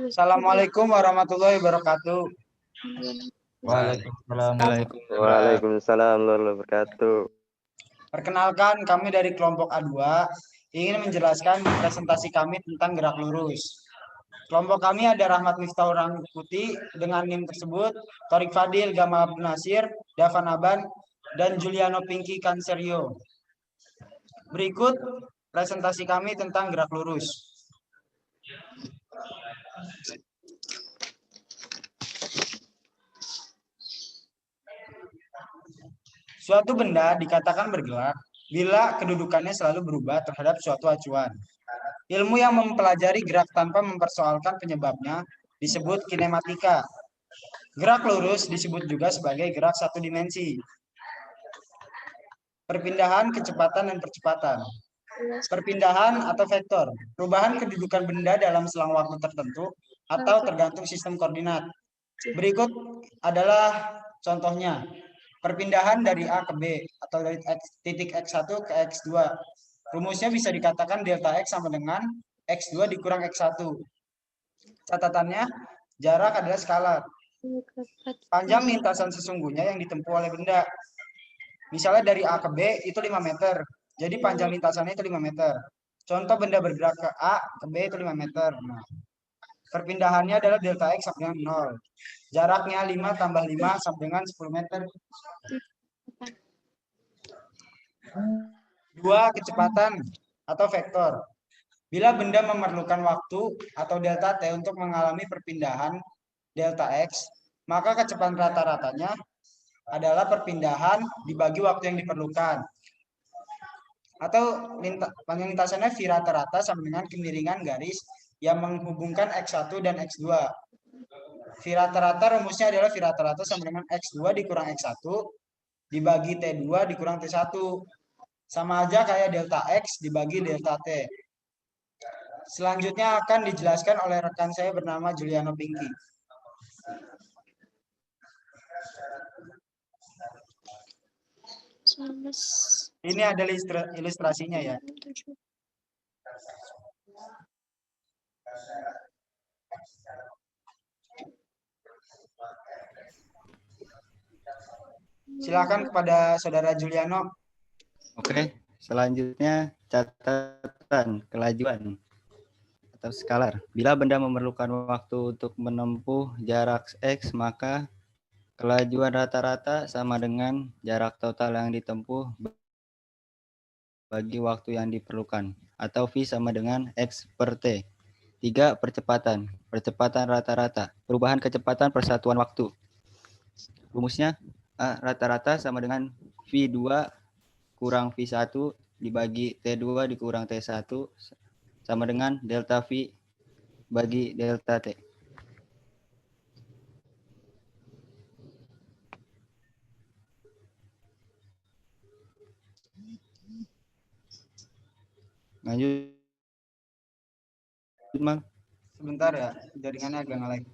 Assalamualaikum warahmatullahi wabarakatuh. Waalaikumsalam. Waalaikumsalam warahmatullahi wabarakatuh. Perkenalkan, kami dari kelompok A2 ingin menjelaskan presentasi kami tentang gerak lurus. Kelompok kami ada Rahmat Miftahul Rangkuti dengan NIM tersebut, Torik Fadil, Gamal Abdul Nasir, Davan Aban, dan Juliano Pinky Cancerio. Berikut presentasi kami tentang gerak lurus. Suatu benda dikatakan bergerak bila kedudukannya selalu berubah terhadap suatu acuan. Ilmu yang mempelajari gerak tanpa mempersoalkan penyebabnya disebut kinematika. Gerak lurus disebut juga sebagai gerak satu dimensi. Perpindahan, kecepatan, dan percepatan. Perpindahan atau vektor, perubahan kedudukan benda dalam selang waktu tertentu atau tergantung sistem koordinat. Berikut adalah contohnya. Perpindahan dari A ke B atau dari titik X1 ke X2. Rumusnya bisa dikatakan delta X sama dengan X2 dikurang X1. Catatannya, jarak adalah skalar. Panjang lintasan sesungguhnya yang ditempuh oleh benda. Misalnya dari A ke B itu 5 meter. Jadi panjang lintasannya itu 5 meter. Contoh benda bergerak ke A ke B itu 5 meter. Nah, perpindahannya adalah delta X sama dengan 0. Jaraknya 5 tambah 5 sama dengan 10 meter. 2. Kecepatan atau vektor. Bila benda memerlukan waktu atau delta T untuk mengalami perpindahan delta X, maka kecepatan rata-ratanya adalah perpindahan dibagi waktu yang diperlukan. Atau panjang lintasannya V rata-rata sama dengan kemiringan garis yang menghubungkan X1 dan X2. V rata-rata rumusnya adalah V rata-rata sama dengan X2 dikurang X1 dibagi T2 dikurang T1. Sama aja kayak delta X dibagi delta T. Selanjutnya akan dijelaskan oleh rekan saya bernama Juliano Pinky. Ini ada ilustrasinya ya. Silakan kepada saudara Juliano. Oke, selanjutnya catatan kelajuan atau skalar. Bila benda memerlukan waktu untuk menempuh jarak X, maka kelajuan rata-rata sama dengan jarak total yang ditempuh bagi waktu yang diperlukan, atau V sama dengan X per T. 3. Percepatan. Percepatan rata-rata. Perubahan kecepatan persatuan waktu. Rumusnya A rata-rata sama dengan V2 kurang V1 dibagi T2 dikurang T1 sama dengan delta V bagi delta T. Lanjut, Mang. Sebentar ya, jaringannya agak nge-lag.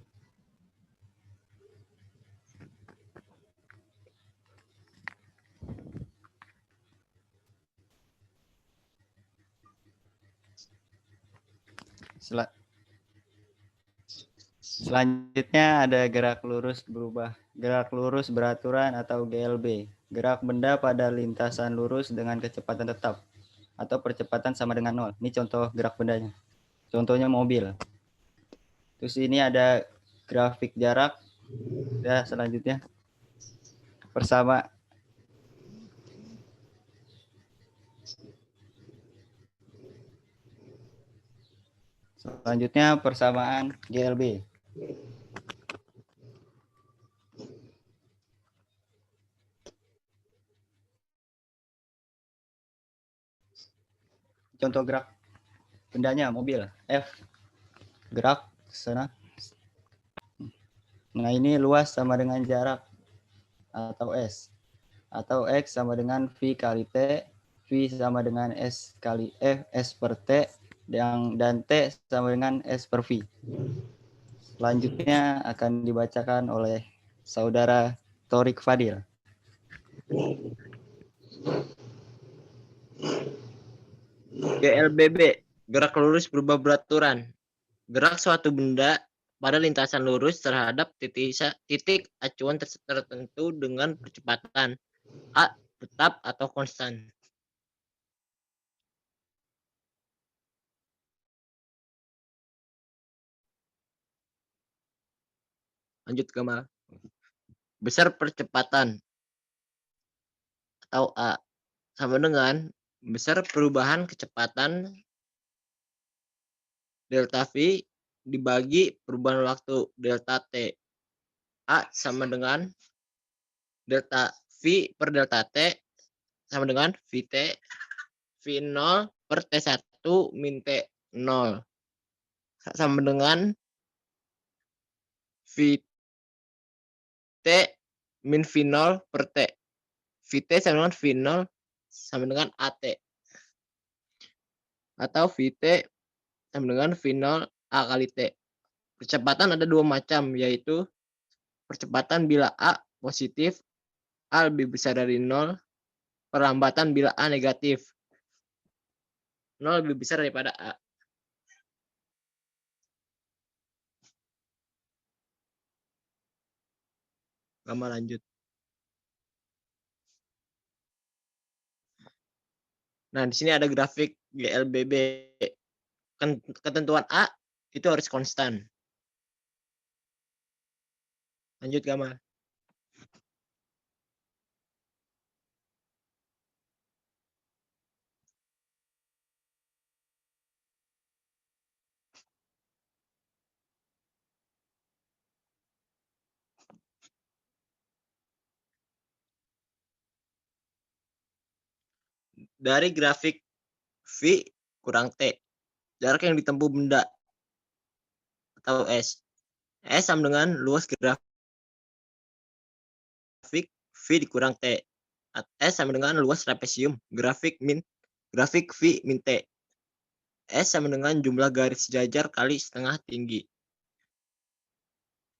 Selanjutnya ada gerak lurus berubah. Gerak lurus beraturan atau GLB. Gerak benda pada lintasan lurus dengan kecepatan tetap atau percepatan sama dengan 0. Ini contoh gerak bendanya. Contohnya mobil. Terus ini ada grafik jarak. Ya, selanjutnya bersama selanjutnya persamaan GLB. Contoh gerak bendanya mobil F, gerak ke sana. Nah, ini luas sama dengan jarak atau S, atau X sama dengan V kali T, V sama dengan S kali F, S per T, dan T sama dengan S per V. Selanjutnya akan dibacakan oleh saudara Torik Fadil. GLBB Gerak lurus berubah beraturan. Gerak suatu benda pada lintasan lurus terhadap titik acuan tertentu dengan percepatan A tetap atau konstan. Lanjut ke mal. Besar percepatan atau A sama dengan besar perubahan kecepatan delta V dibagi perubahan waktu delta T. A sama dengan delta V per delta T sama dengan VT V0 per T1 min T0 sama dengan VT min V0 per T. VT sama dengan V0 sama dengan AT. Atau VT sama dengan V0 A kali T. Percepatan ada dua macam, yaitu percepatan bila A positif, A lebih besar dari 0, perlambatan bila A negatif, 0 lebih besar daripada A. Gambar lanjut. Nah, di sini ada grafik GLBB. Ketentuan A itu harus konstan. Lanjut gambar. Dari grafik V kurang T, jarak yang ditempuh benda atau S. S sama dengan luas grafik V dikurang T. S sama dengan luas trapesium grafik V min T. S sama dengan jumlah garis sejajar kali setengah tinggi.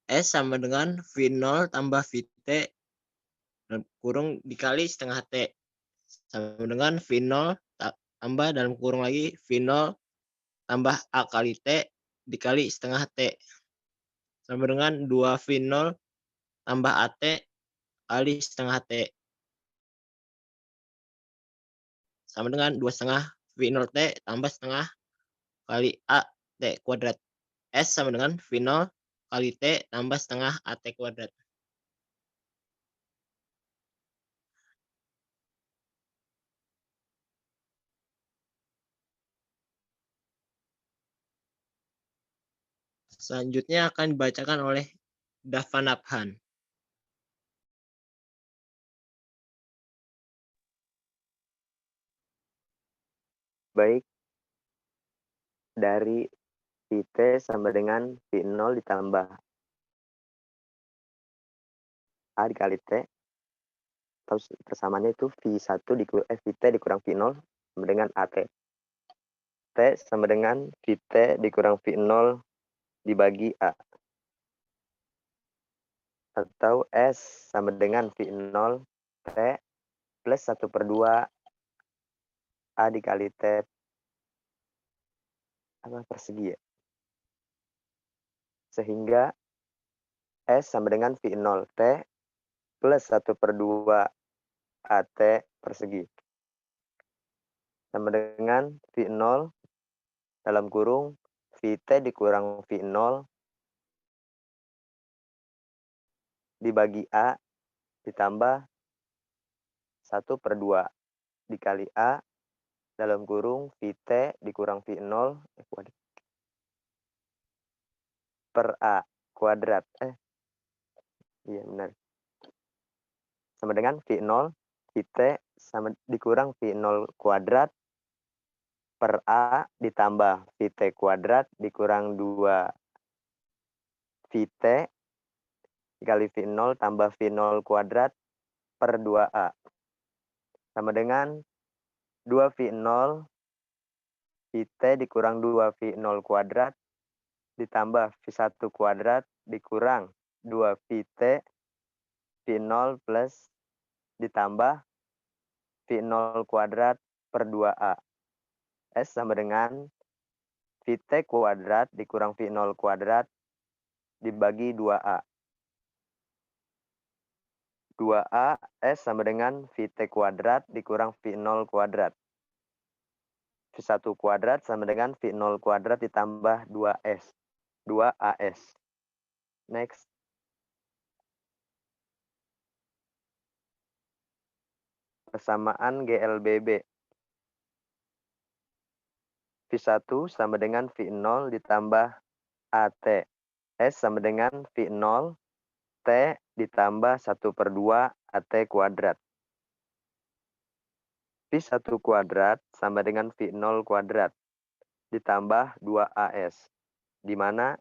S sama dengan V0 tambah VT kurung dikali setengah T. Sama dengan V0 tambah dalam kurung lagi V0 tambah A kali T dikali setengah T. Sama dengan 2 V0 tambah AT kali setengah T. Sama dengan 2,5 V0 T tambah setengah kali A T kuadrat. S sama dengan V0 kali T tambah setengah AT kuadrat. Selanjutnya akan dibacakan oleh Dava Nabhan. Baik, dari VT sama dengan V0 ditambah A dikali T, atau persamaannya itu VT dikurang V0 sama dengan AT. T sama dengan VT dikurang V0 dibagi A. Atau S sama dengan V0 T plus 1/2 A dikali T persegi ya. Sehingga S sama dengan V0 T plus 1/2 AT persegi. Sama dengan V0 dalam kurung VT dikurang V0 dibagi A ditambah 1/2 dikali A dalam kurung VT dikurang V0 per A kuadrat. Iya benar. Sama dengan V0 VT sama dikurang V0 kuadrat per A ditambah VT kuadrat dikurang 2 VT dikali V0 tambah V0 kuadrat per 2A. Sama dengan 2 V0 VT dikurang 2 V0 kuadrat ditambah V1 kuadrat dikurang 2 VT V0 plus ditambah V0 kuadrat per 2A. S sama dengan VT kuadrat dikurang V0 kuadrat dibagi 2A. 2A S sama dengan VT kuadrat dikurang V0 kuadrat. V1 kuadrat sama dengan V0 kuadrat ditambah 2S. 2AS. Next. Persamaan GLBB. V1 sama dengan V0 ditambah AT. S sama dengan V0 T ditambah 1/2 AT kuadrat. V1 kuadrat sama dengan V0 kuadrat ditambah 2AS. Di mana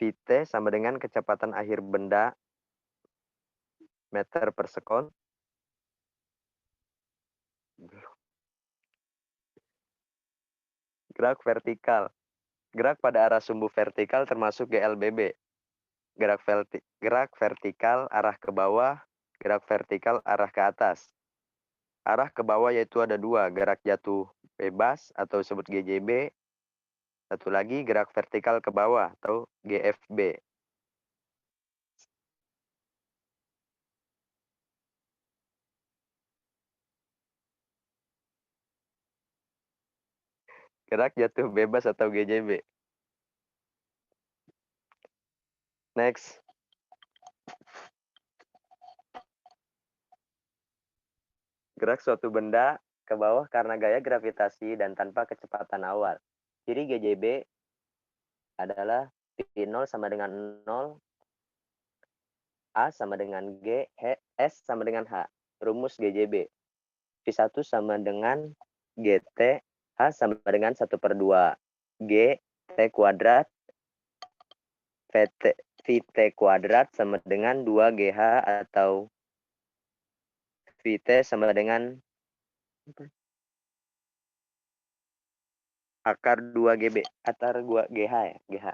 VT sama dengan kecepatan akhir benda meter per sekon. Gerak vertikal. Gerak pada arah sumbu vertikal termasuk GLBB. Gerak vertikal arah ke bawah, gerak vertikal arah ke atas. Arah ke bawah yaitu ada 2, gerak jatuh bebas atau disebut GJB. Satu lagi gerak vertikal ke bawah atau GFB. Gerak jatuh bebas atau GJB. Next. Gerak suatu benda ke bawah karena gaya gravitasi dan tanpa kecepatan awal. Ciri GJB adalah V0 sama dengan 0, A sama dengan G, S sama dengan H. Rumus GJB. V1 sama dengan GT, H sama dengan 1/2 G, T kuadrat, VT kuadrat sama dengan 2GH atau VT sama dengan akar 2GB, akar 2GH ya, GH.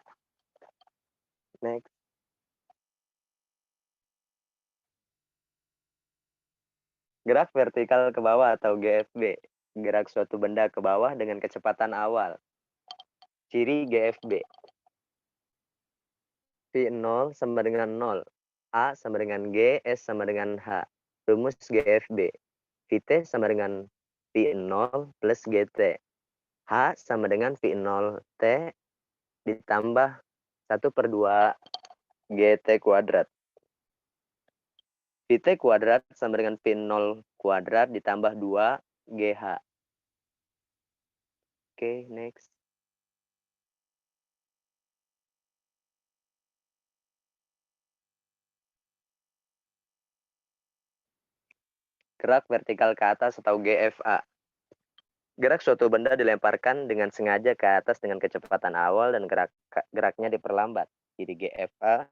Next. Gerak vertikal ke bawah atau GFB. Gerak suatu benda ke bawah dengan kecepatan awal. Ciri GFB. V0 sama dengan 0. A sama dengan G, S sama dengan H. Rumus GFB. VT sama dengan V0 plus GT. H sama dengan V0 T ditambah 1/2 GT kuadrat. VT kuadrat sama dengan V0 kuadrat ditambah 2 GH. Oke, next. Gerak vertikal ke atas atau GFA. Gerak suatu benda dilemparkan dengan sengaja ke atas dengan kecepatan awal dan geraknya diperlambat. Jadi GFA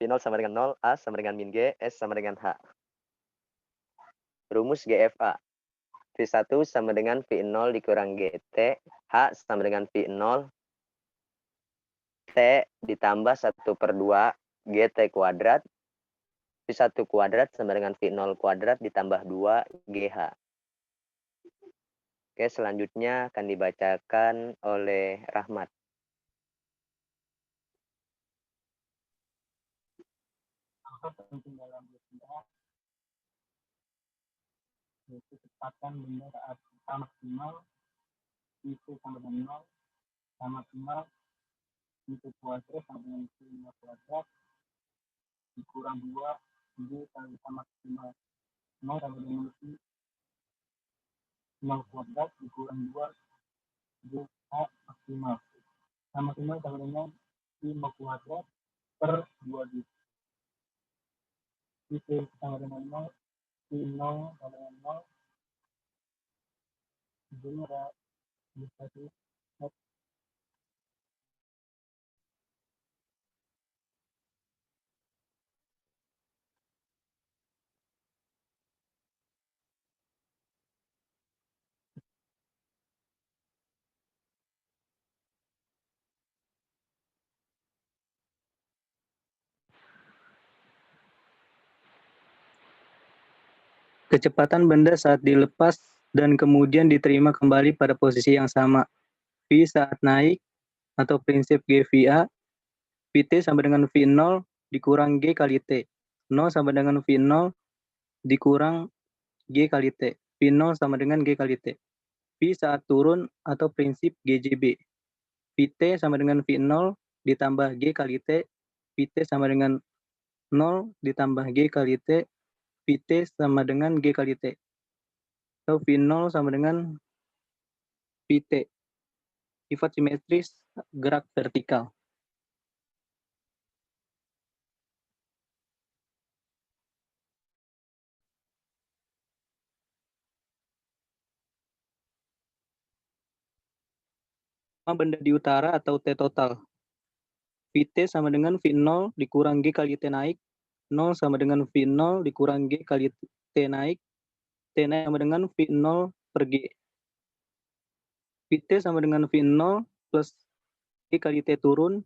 V0 sama dengan 0, A sama dengan min G, S sama dengan H. Rumus GFA. V1 sama dengan V0 dikurang GT, H sama dengan V0, T ditambah 1/2 GT kuadrat, V1 kuadrat sama dengan V0 kuadrat ditambah 2 GH. Oke, selanjutnya akan dibacakan oleh Rahmat. Yaitu kecepatan benda saat kita maksimal itu sama dengan 0, sama maksimal itu kuadrat sama dengan V0 kuadrat dikurang 2 G kali sama maksimal 0 sama dengan V0 kuadrat dikurang 2 G maksimal. Sama maksimal sama dengan V0 kuadrat per 2G. Itu sama dengan 0, V0 sama dengan 0. Jadi ada bisa sih. Kecepatan benda saat dilepas dan kemudian diterima kembali pada posisi yang sama. V saat naik atau prinsip GVA, Vt sama dengan V0 dikurang G kali T. 0 sama dengan V0 dikurang G kali T. V0 sama dengan G kali T. V saat turun atau prinsip GJB. Vt sama dengan V0 ditambah G kali T. Vt sama dengan 0 ditambah G kali T. Vt sama dengan G kali T. Atau V0 sama dengan Vt. Sifat simetris gerak vertikal. Benda di utara atau T total. Vt sama dengan V0 dikurang G kali T naik. 0 sama dengan V0 dikurang G kali T naik. T naik sama dengan V0 per G. Vt sama dengan V0 plus G kali T turun.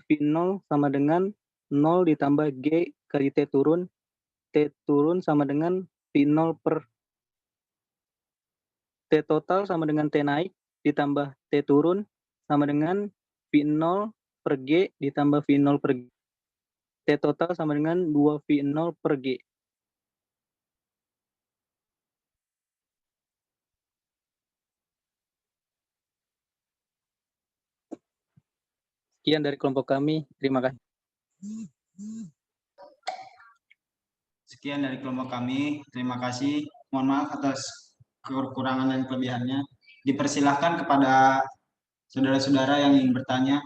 V0 sama dengan 0 ditambah G kali T turun. T turun sama dengan V0 per T total sama dengan T naik ditambah T turun sama dengan V0 per G ditambah V0 per G. T total sama dengan 2V0 per G. Sekian dari kelompok kami. Terima kasih. Sekian dari kelompok kami. Terima kasih. Mohon maaf atas kekurangan dan kelebihannya. Dipersilahkan kepada saudara-saudara yang ingin bertanya.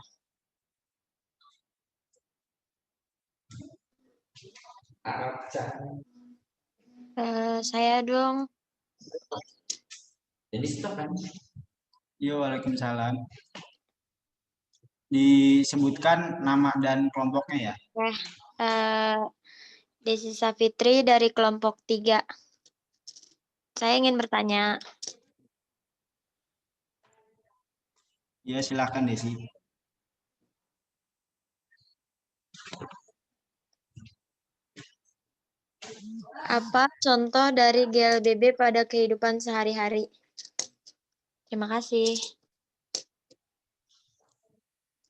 Saya dong. Jadi stop kan? Yo, waalaikumsalam. Disebutkan nama dan kelompoknya ya. Desi Safitri dari kelompok 3. Saya ingin bertanya. Ya, silakan Desi. Apa contoh dari GLBB pada kehidupan sehari-hari? Terima kasih.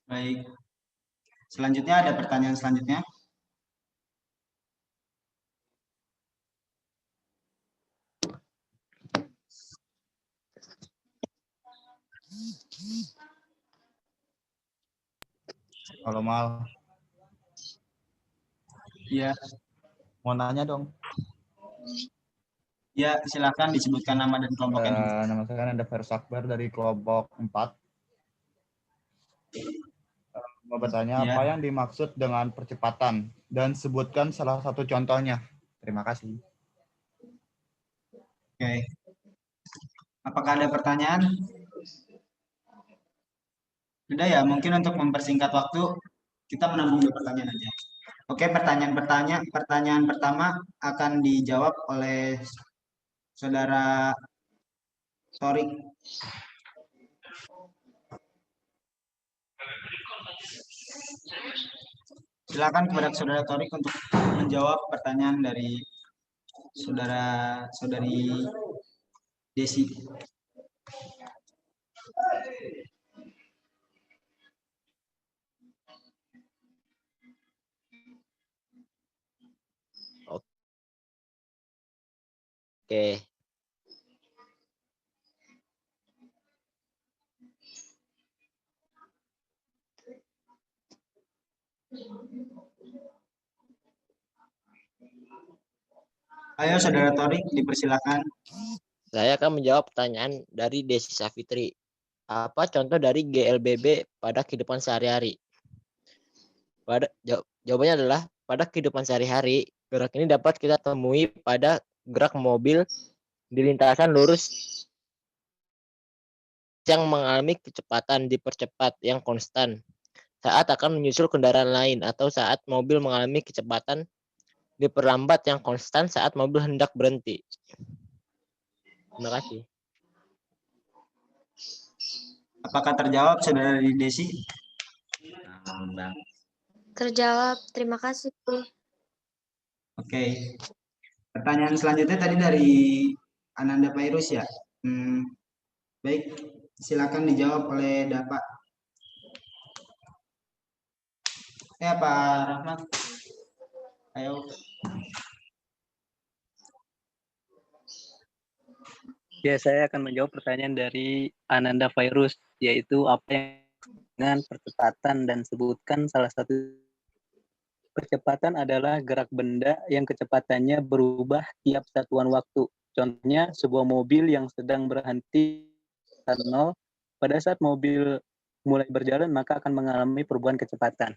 Baik. Selanjutnya ada pertanyaan selanjutnya. Kalau mal, Ya, mau nanya dong. ya silakan disebutkan nama dan kelompoknya dulu. Nama saya kan ada Ferus Akbar dari kelompok 4. Mau bertanya Ya. apa yang dimaksud dengan percepatan dan sebutkan salah satu contohnya. Terima kasih. Oke. Apakah ada pertanyaan? Sudah ya, mungkin untuk mempersingkat waktu, kita menanggung dua pertanyaan aja. Oke, pertanyaan pertama akan dijawab oleh Saudara Torik. Silakan kepada Saudara Torik untuk menjawab pertanyaan dari saudari Desi. Oke. Ayo Saudara Torik, dipersilakan. Saya akan menjawab pertanyaan dari Desi Safitri. Apa contoh dari GLBB pada kehidupan sehari-hari? Jawabannya adalah pada kehidupan sehari-hari, gerak ini dapat kita temui pada gerak mobil di lintasan lurus yang mengalami kecepatan dipercepat yang konstan saat akan menyusul kendaraan lain, atau saat mobil mengalami kecepatan diperlambat yang konstan saat mobil hendak berhenti. Terima kasih. Apakah terjawab Saudara Desi? Terjawab. Terima kasih. Oke. Pertanyaan selanjutnya tadi dari Ananda Pairus ya. Baik, silakan dijawab oleh Dapak. Ya Pak Rahmat. Ayo. Ya, saya akan menjawab pertanyaan dari Ananda Virus, yaitu apa yang dengan percepatan, dan sebutkan salah satu. Percepatan adalah gerak benda yang kecepatannya berubah tiap satuan waktu. Contohnya, sebuah mobil yang sedang berhenti saat 0, pada saat mobil mulai berjalan maka akan mengalami perubahan kecepatan.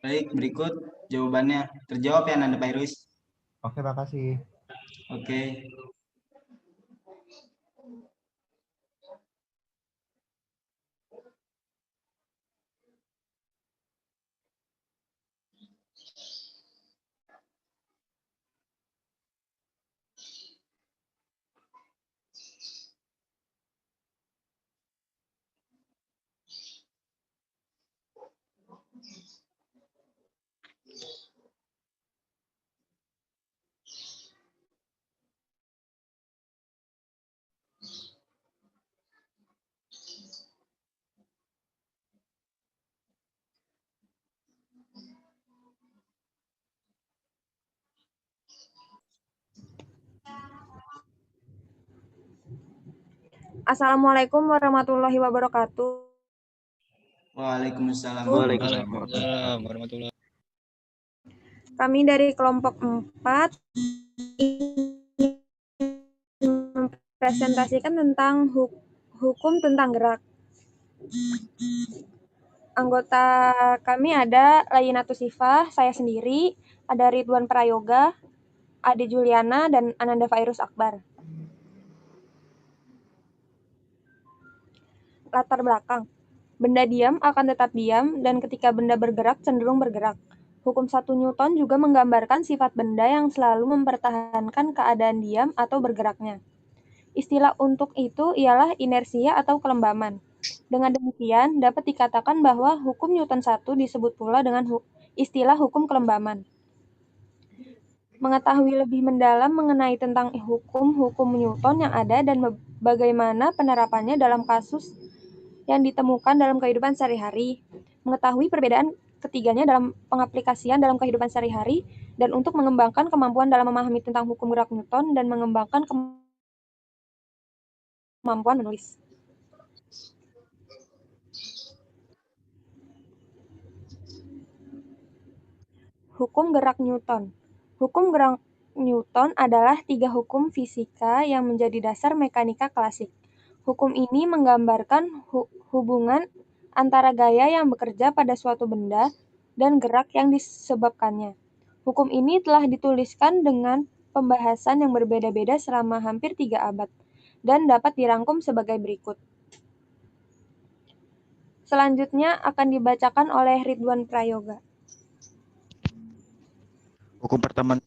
Baik, berikut jawabannya. Terjawab ya Ananda Pairus. Oke, makasih. Oke. Assalamualaikum warahmatullahi wabarakatuh. Waalaikumsalam. Waalaikumsalam warahmatullahi. Kami dari kelompok 4 ingin mempresentasikan tentang hukum tentang gerak. Anggota kami ada Layinatus Sifah, saya sendiri, ada Ridwan Prayoga, Ade Juliana, dan Ananda Fairus Akbar. Latar belakang. Benda diam akan tetap diam, dan ketika benda bergerak cenderung bergerak. Hukum 1 Newton juga menggambarkan sifat benda yang selalu mempertahankan keadaan diam atau bergeraknya. Istilah untuk itu ialah inersia atau kelembaman. Dengan demikian, dapat dikatakan bahwa hukum Newton 1 disebut pula dengan istilah hukum kelembaman. Mengetahui lebih mendalam mengenai tentang hukum-hukum Newton yang ada dan bagaimana penerapannya dalam kasus yang ditemukan dalam kehidupan sehari-hari, mengetahui perbedaan ketiganya dalam pengaplikasian dalam kehidupan sehari-hari, dan untuk mengembangkan kemampuan dalam memahami tentang hukum gerak Newton dan mengembangkan kemampuan menulis. Hukum gerak Newton. Hukum gerak Newton adalah 3 hukum fisika yang menjadi dasar mekanika klasik. Hukum ini menggambarkan hubungan antara gaya yang bekerja pada suatu benda dan gerak yang disebabkannya. Hukum ini telah dituliskan dengan pembahasan yang berbeda-beda selama hampir 3 abad dan dapat dirangkum sebagai berikut. Selanjutnya akan dibacakan oleh Ridwan Prayoga. Hukum pertama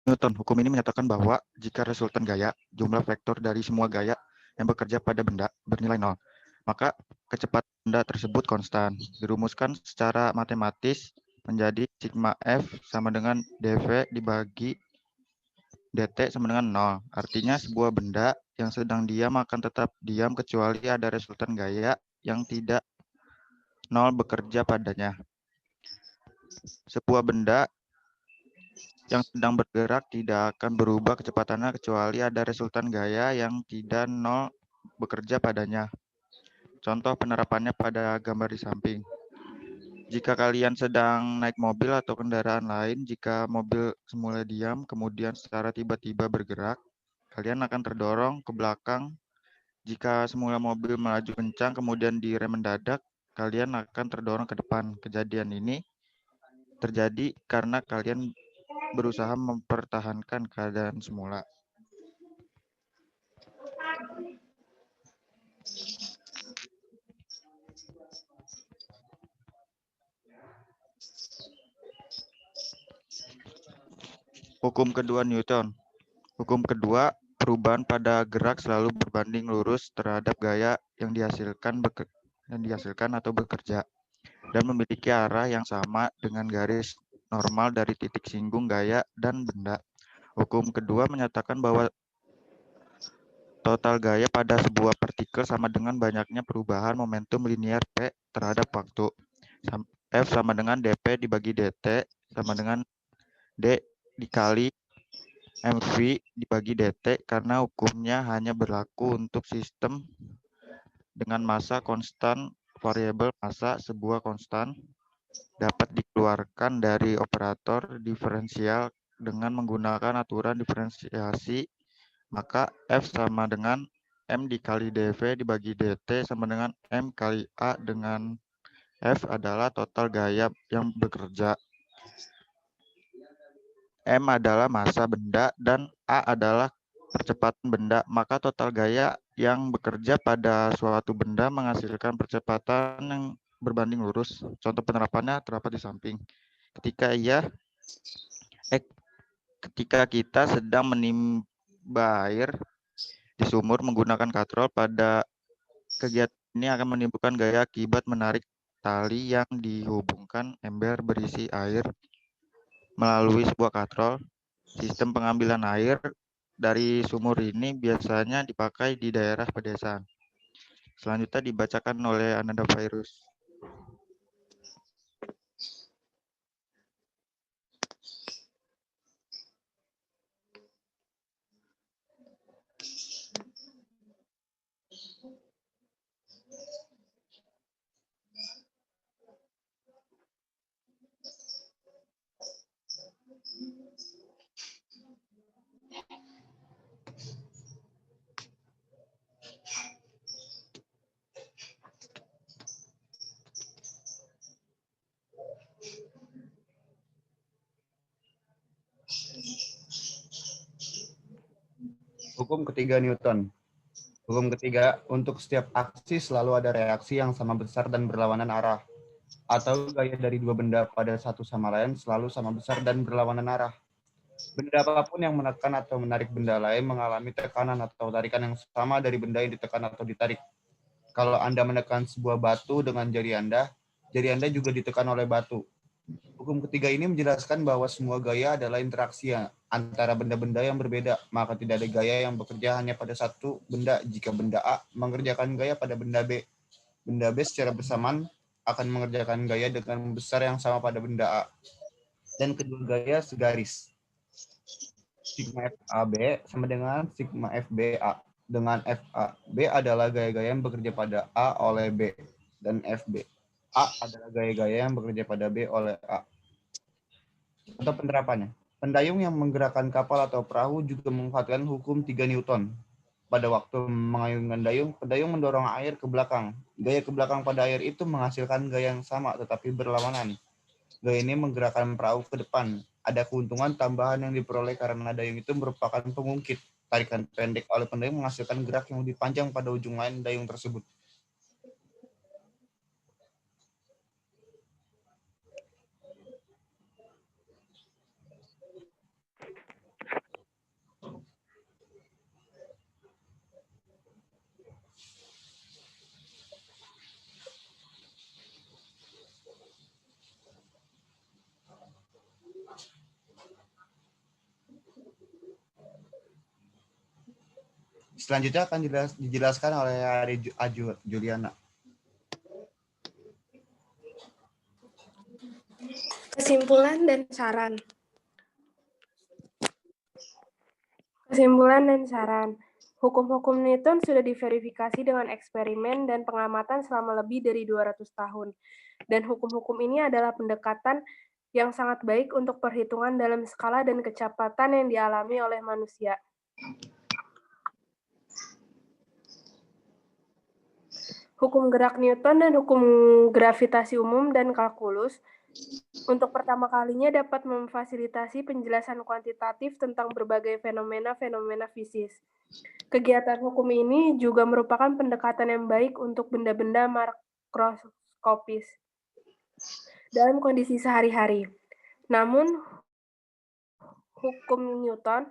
Newton. Hukum ini menyatakan bahwa jika resultan gaya, jumlah vektor dari semua gaya yang bekerja pada benda bernilai 0, maka kecepatan benda tersebut konstan. Dirumuskan secara matematis menjadi sigma F sama dengan dV dibagi dt sama dengan 0. Artinya sebuah benda yang sedang diam akan tetap diam kecuali ada resultan gaya yang tidak 0 bekerja padanya. Sebuah benda yang sedang bergerak tidak akan berubah kecepatannya kecuali ada resultan gaya yang tidak 0 bekerja padanya. Contoh penerapannya pada gambar di samping. Jika kalian sedang naik mobil atau kendaraan lain, jika mobil semula diam, kemudian secara tiba-tiba bergerak, kalian akan terdorong ke belakang. Jika semula mobil melaju kencang, kemudian direm mendadak, kalian akan terdorong ke depan. Kejadian ini terjadi karena kalian berusaha mempertahankan keadaan semula. Hukum kedua Newton. Hukum kedua, perubahan pada gerak selalu berbanding lurus terhadap gaya yang dihasilkan atau bekerja. dan memiliki arah yang sama dengan garis normal dari titik singgung gaya dan benda. Hukum kedua menyatakan bahwa total gaya pada sebuah partikel sama dengan banyaknya perubahan momentum linier P terhadap waktu. F sama dengan dP dibagi dt sama dengan D dikali mv dibagi dt karena hukumnya hanya berlaku untuk sistem dengan massa konstan. Variabel massa sebuah konstan dapat dikeluarkan dari operator diferensial dengan menggunakan aturan diferensiasi, maka F sama dengan M dikali dV dibagi dt sama dengan M kali A dengan F adalah total gaya yang bekerja. M adalah massa benda dan A adalah percepatan benda, maka total gaya yang bekerja pada suatu benda menghasilkan percepatan yang berbanding lurus. Contoh penerapannya terdapat di samping. Ketika kita sedang menimba air di sumur menggunakan katrol, pada kegiatan ini akan menimbulkan gaya akibat menarik tali yang dihubungkan ember berisi air melalui sebuah katrol. Sistem pengambilan air dari sumur ini biasanya dipakai di daerah pedesaan. Selanjutnya dibacakan oleh Ananda Virus. Hukum ketiga Newton. Hukum ketiga, untuk setiap aksi selalu ada reaksi yang sama besar dan berlawanan arah. Atau gaya dari dua benda pada satu sama lain selalu sama besar dan berlawanan arah. Benda apapun yang menekan atau menarik benda lain mengalami tekanan atau tarikan yang sama dari benda yang ditekan atau ditarik. Kalau Anda menekan sebuah batu dengan jari Anda juga ditekan oleh batu. Hukum ketiga ini menjelaskan bahwa semua gaya adalah interaksi antara benda-benda yang berbeda, maka tidak ada gaya yang bekerja hanya pada satu benda. Jika benda A mengerjakan gaya pada benda B secara bersamaan akan mengerjakan gaya dengan besar yang sama pada benda A. Dan kedua gaya segaris. Sigma FAB sama dengan sigma FBA. Dengan FAB adalah gaya-gaya yang bekerja pada A oleh B, dan FB A adalah gaya-gaya yang bekerja pada B oleh A. Atau penerapannya. Pendayung yang menggerakkan kapal atau perahu juga memanfaatkan hukum 3 Newton. Pada waktu mengayunkan dayung, pendayung mendorong air ke belakang. Gaya ke belakang pada air itu menghasilkan gaya yang sama tetapi berlawanan. Gaya ini menggerakkan perahu ke depan. Ada keuntungan tambahan yang diperoleh karena dayung itu merupakan pengungkit. Tarikan pendek oleh pendayung menghasilkan gerak yang lebih panjang pada ujung lain dayung tersebut. Selanjutnya akan dijelaskan oleh Juliana. Kesimpulan dan saran. Kesimpulan dan saran. Hukum-hukum Newton sudah diverifikasi dengan eksperimen dan pengamatan selama lebih dari 200 tahun. Dan hukum-hukum ini adalah pendekatan yang sangat baik untuk perhitungan dalam skala dan kecepatan yang dialami oleh manusia. Hukum gerak Newton dan hukum gravitasi umum dan kalkulus untuk pertama kalinya dapat memfasilitasi penjelasan kuantitatif tentang berbagai fenomena-fenomena fisis. Kegiatan hukum ini juga merupakan pendekatan yang baik untuk benda-benda makroskopis dalam kondisi sehari-hari. Namun, hukum Newton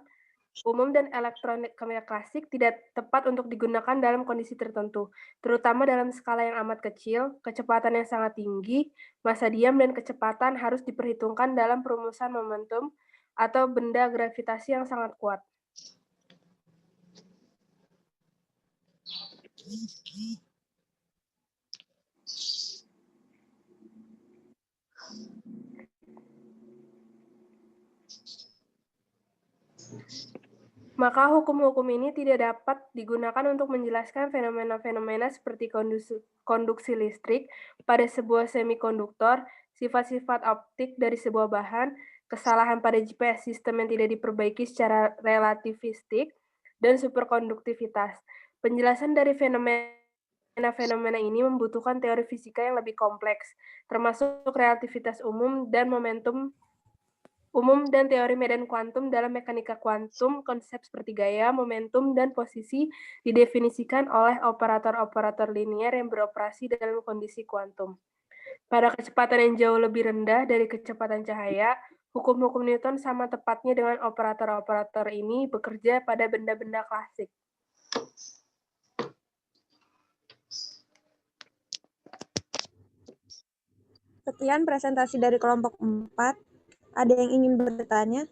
umum dan elektronika klasik tidak tepat untuk digunakan dalam kondisi tertentu, terutama dalam skala yang amat kecil, kecepatan yang sangat tinggi, masa diam dan kecepatan harus diperhitungkan dalam perumusan momentum atau benda gravitasi yang sangat kuat. Maka hukum-hukum ini tidak dapat digunakan untuk menjelaskan fenomena-fenomena seperti konduksi listrik pada sebuah semikonduktor, sifat-sifat optik dari sebuah bahan, kesalahan pada GPS sistem yang tidak diperbaiki secara relativistik, dan superkonduktivitas. Penjelasan dari fenomena ini membutuhkan teori fisika yang lebih kompleks, termasuk relativitas umum dan momentum umum dan teori medan kuantum. Dalam mekanika kuantum, konsep seperti gaya, momentum, dan posisi didefinisikan oleh operator-operator linier yang beroperasi dalam kondisi kuantum. Pada kecepatan yang jauh lebih rendah dari kecepatan cahaya, hukum-hukum Newton sama tepatnya dengan operator-operator ini bekerja pada benda-benda klasik. Sekian presentasi dari kelompok 4. Ada yang ingin bertanya?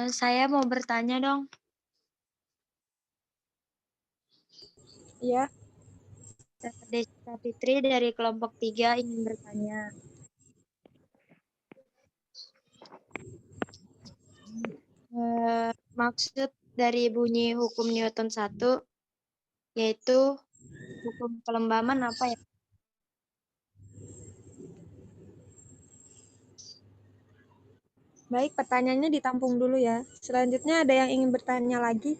Saya mau bertanya dong. Iya. Desi Fitri dari kelompok 3 ingin bertanya. Maksud dari bunyi hukum Newton 1 yaitu hukum kelembaman apa ya? Baik, pertanyaannya ditampung dulu ya. Selanjutnya ada yang ingin bertanya lagi?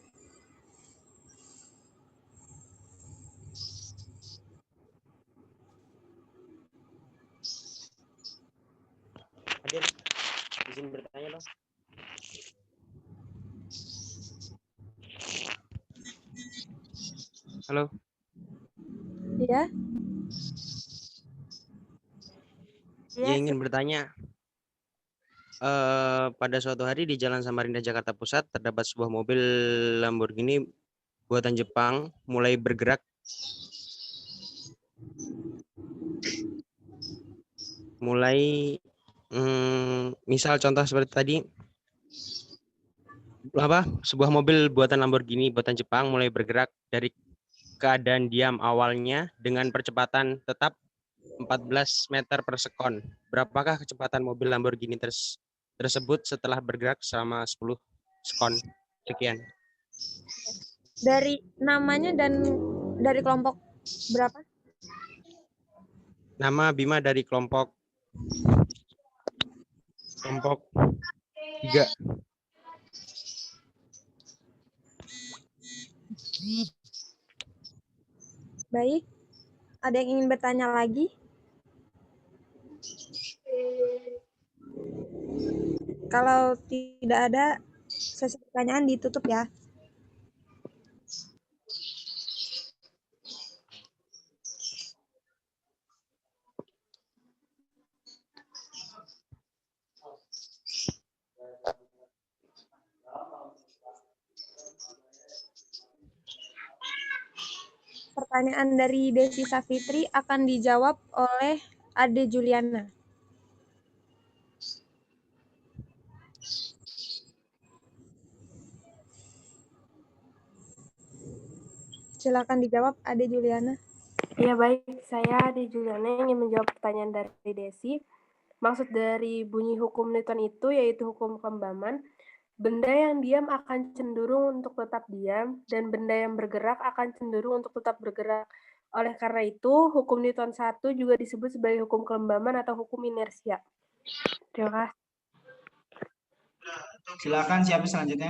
Hadir, izin bertanya dong. Halo. Iya. Ya, ingin bertanya. Pada suatu hari di Jalan Samarinda, Jakarta Pusat, terdapat sebuah mobil Lamborghini buatan Jepang mulai bergerak. Misal contoh seperti tadi, sebuah mobil buatan Lamborghini buatan Jepang mulai bergerak dari keadaan diam awalnya dengan percepatan tetap 14 meter per sekon. Berapakah kecepatan mobil Lamborghini tersebut setelah bergerak selama 10 sekon? Sekian. Dari namanya dan dari kelompok berapa? Nama Bima dari kelompok 3. Baik. Ada yang ingin bertanya lagi? Kalau tidak ada, sesi pertanyaan ditutup ya. Pertanyaan dari Desi Safitri akan dijawab oleh Ade Juliana. Silakan dijawab, Ade Juliana. Ya baik, saya Ade Juliana ingin menjawab pertanyaan dari Desi. Maksud dari bunyi hukum Newton itu yaitu hukum kelembaman. Benda yang diam akan cenderung untuk tetap diam, dan benda yang bergerak akan cenderung untuk tetap bergerak. Oleh karena itu, hukum Newton 1 juga disebut sebagai hukum kelembaman atau hukum inersia. Terima kasih. Silakan siapa selanjutnya?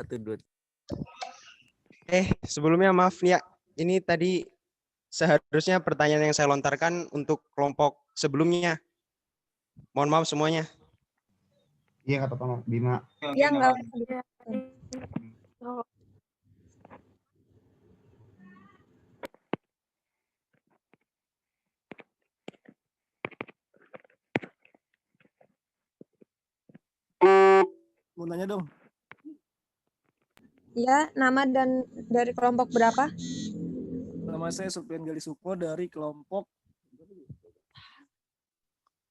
1, 2. Sebelumnya maaf nih ya, ini tadi seharusnya pertanyaan yang saya lontarkan untuk kelompok sebelumnya. Mohon maaf semuanya. Iya, nggak apa-apa, Bima. Iya, nggak Oh, Mau nanya dong. Iya, nama dan dari kelompok berapa? Nama saya Suprian Gali Sukmo dari kelompok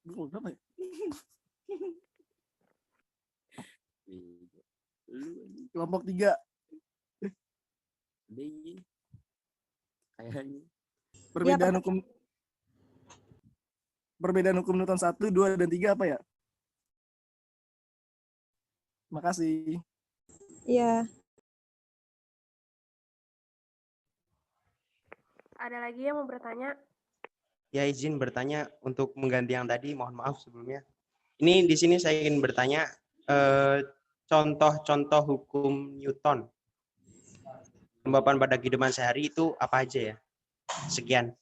berapa ya? Kelompok 3. Kayaknya. Perbedaan hukum Newton 1, 2, dan 3 apa ya? Makasih. Iya. ada lagi yang mau bertanya? Ya, izin bertanya untuk mengganti yang tadi, mohon maaf sebelumnya. Ini di sini saya ingin bertanya contoh-contoh hukum Newton. Pembahasan pada kehidupan sehari itu apa aja ya? Sekian.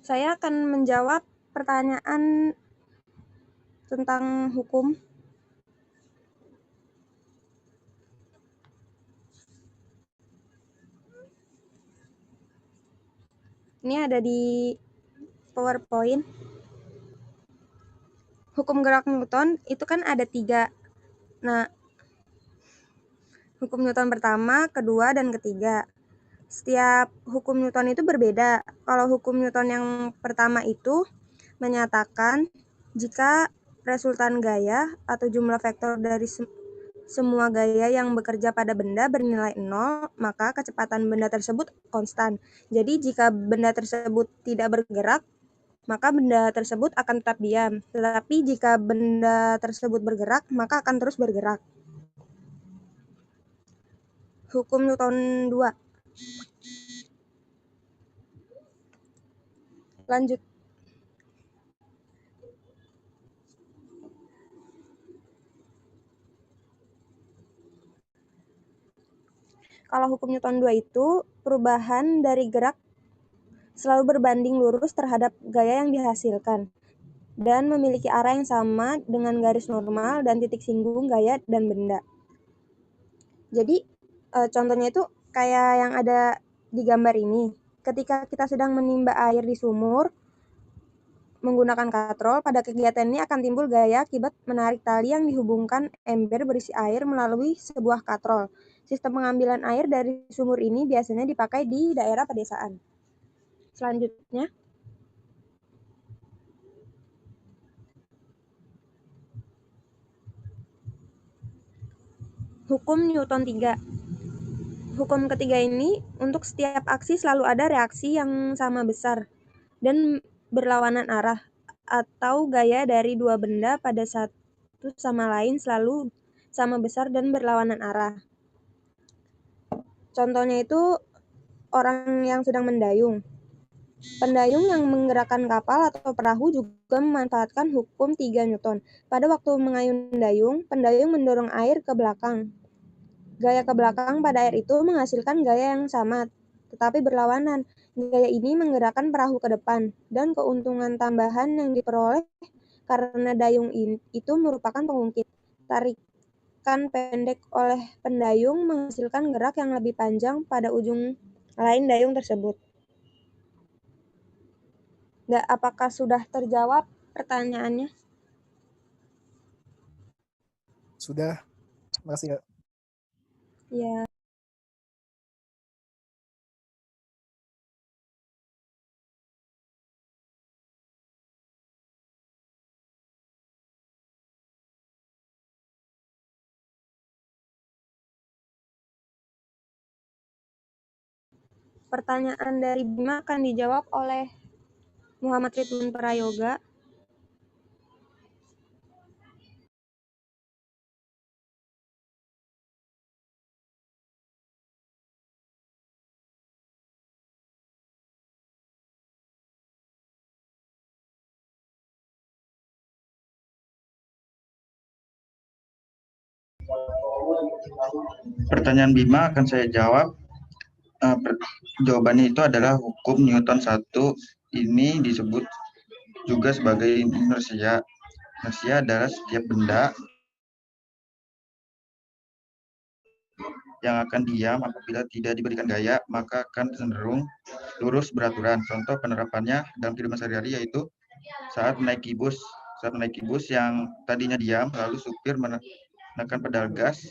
Saya akan menjawab pertanyaan tentang hukum. Ini ada di PowerPoint. Hukum gerak Newton itu kan ada 3. Nah, hukum Newton pertama, kedua, dan ketiga. Setiap hukum Newton itu berbeda. Kalau hukum Newton yang pertama itu menyatakan jika resultan gaya atau jumlah vektor dari semua gaya yang bekerja pada benda bernilai 0, maka kecepatan benda tersebut konstan. Jadi jika benda tersebut tidak bergerak, maka benda tersebut akan tetap diam. Tetapi jika benda tersebut bergerak, maka akan terus bergerak. Hukum Newton 2. Lanjut. Kalau hukum Newton 2 itu perubahan dari gerak selalu berbanding lurus terhadap gaya yang dihasilkan dan memiliki arah yang sama dengan garis normal dan titik singgung gaya dan benda. Jadi contohnya itu kayak yang ada di gambar ini. Ketika kita sedang menimba air di sumur menggunakan katrol, pada kegiatan ini akan timbul gaya akibat menarik tali yang dihubungkan ember berisi air melalui sebuah katrol. Sistem pengambilan air dari sumur ini biasanya dipakai di daerah pedesaan. Selanjutnya, hukum Newton 3. Hukum ketiga ini, untuk setiap aksi selalu ada reaksi yang sama besar dan berlawanan arah, atau gaya dari dua benda pada satu sama lain selalu sama besar dan berlawanan arah. Contohnya itu orang yang sedang mendayung. Pendayung yang menggerakkan kapal atau perahu juga memanfaatkan hukum 3 Newton. Pada waktu mengayun dayung, pendayung mendorong air ke belakang. Gaya ke belakang pada air itu menghasilkan gaya yang sama, tetapi berlawanan. Gaya ini menggerakkan perahu ke depan, dan keuntungan tambahan yang diperoleh karena dayung itu merupakan pengungkit. Tarik dihembuskan pendek oleh pendayung menghasilkan gerak yang lebih panjang pada ujung lain dayung tersebut. Apakah sudah terjawab pertanyaannya? Sudah. Makasih ya. Ya. Pertanyaan dari Bima akan dijawab oleh Muhammad Ridwan Prayoga. Pertanyaan Bima akan saya jawab. Jawabannya itu adalah hukum Newton 1. Ini disebut juga sebagai inersia. Inersia adalah setiap benda yang akan diam apabila tidak diberikan gaya, maka akan cenderung lurus beraturan. Contoh penerapannya dalam kehidupan sehari-hari yaitu saat menaiki bus. Saat menaiki bus yang tadinya diam, lalu supir menekan pedal gas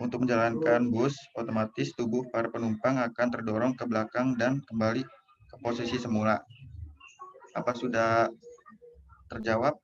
untuk menjalankan bus, otomatis tubuh para penumpang akan terdorong ke belakang dan kembali ke posisi semula. Apa sudah terjawab?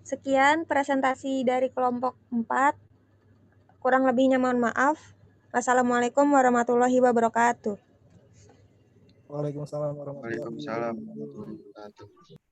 Sekian presentasi dari kelompok 4. Kurang lebihnya mohon maaf. Wassalamualaikum warahmatullahi wabarakatuh. Waalaikumsalam warahmatullahi Waalaikumsalam wabarakatuh. warahmatullahi wabarakatuh.